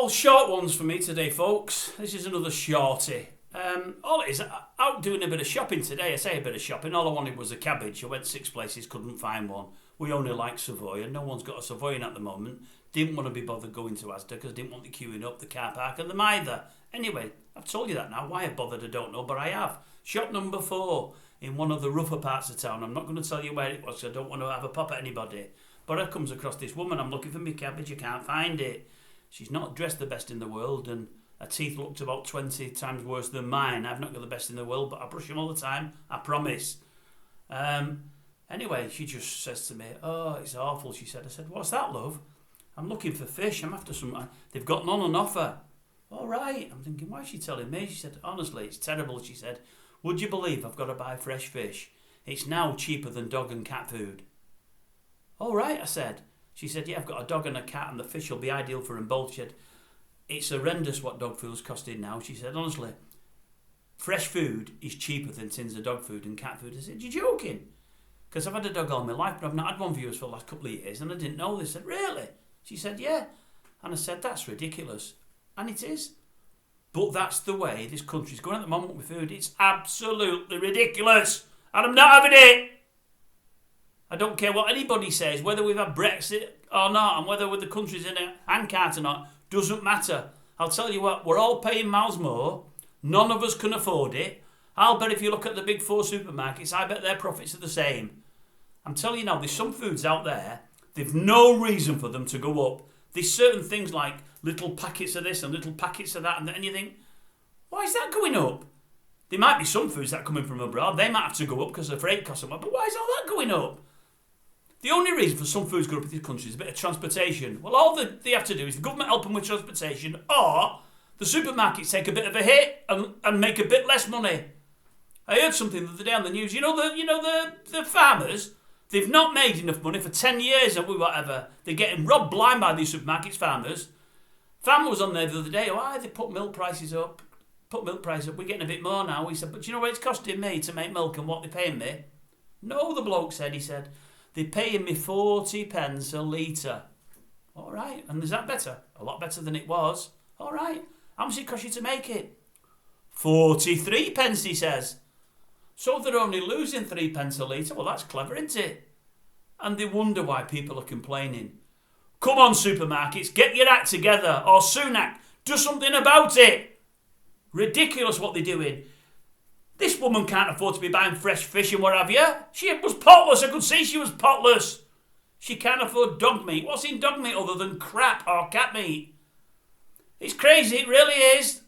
All short ones for me today, folks. This is another shorty. All it is, out doing a bit of shopping today. I say a bit of shopping. All I wanted was a cabbage. I went 6 places, couldn't find one. We only like Savoy, and no one's got a Savoy at the moment. Didn't want to be bothered going to Asda because I didn't want the queuing up, the car park, and them either. Anyway, I've told you that now. Why I bothered, I don't know, but I have. Shop number 4 in one of the rougher parts of town. I'm not going to tell you where it was because I don't want to have a pop at anybody. But I comes across this woman. I'm looking for my cabbage. I can't find it. She's not dressed the best in the world, and her teeth looked about 20 times worse than mine. I've not got the best in the world, but I brush them all the time. I promise. Anyway, she just says to me, "Oh, it's awful," she said. I said, "What's that, love?" "I'm looking for fish. I'm after some. They've got none on offer." "All right." I'm thinking, why is she telling me? She said, "Honestly, it's terrible." She said, "Would you believe I've got to buy fresh fish? It's now cheaper than dog and cat food." "All right," I said. She said, "Yeah, I've got a dog and a cat and the fish will be ideal for them both." She said, "It's horrendous what dog food's costing now." She said, "Honestly, fresh food is cheaper than tins of dog food and cat food." I said, "You're joking?" Because I've had a dog all my life, but I've not had one of yours for the last couple of years, and I didn't know this. I said, "Really?" She said, "Yeah." And I said, "That's ridiculous." And it is. But that's the way this country's going at the moment with food. It's absolutely ridiculous. And I'm not having it. I don't care what anybody says, whether we've had Brexit or not, and whether the country's in a handcart or not, doesn't matter. I'll tell you what, we're all paying miles more. None of us can afford it. I'll bet if you look at the big 4 supermarkets, I bet their profits are the same. I'm telling you now, there's some foods out there, they've no reason for them to go up. There's certain things like little packets of this and little packets of that, and you think, why is that going up? There might be some foods that are coming from abroad, they might have to go up because the freight costs them, but why is all that going up? The only reason for some foods going up in this country is a bit of transportation. Well, all they have to do is the government help them with transportation, or the supermarkets take a bit of a hit and make a bit less money. I heard something the other day on the news. The farmers, they've not made enough money for 10 years or whatever. They're getting robbed blind by these supermarkets, farmers. Farmer was on there the other day. They put milk prices up. We're getting a bit more now. He said, "But do you know what it's costing me to make milk and what they're paying me?" "No," the bloke said. He said, "They're paying me 40 pence a litre." "All right. And is that better?" "A lot better than it was." "All right. How much it cost you to make it?" 43 pence, he says. So they're only losing 3 pence a litre. Well, that's clever, isn't it? And they wonder why people are complaining. Come on, supermarkets, get your act together. Or Sunak, do something about it. Ridiculous what they're doing. This woman can't afford to be buying fresh fish and what have you. She was potless. I could see she was potless. She can't afford dog meat. What's in dog meat other than crap or cat meat? It's crazy, it really is.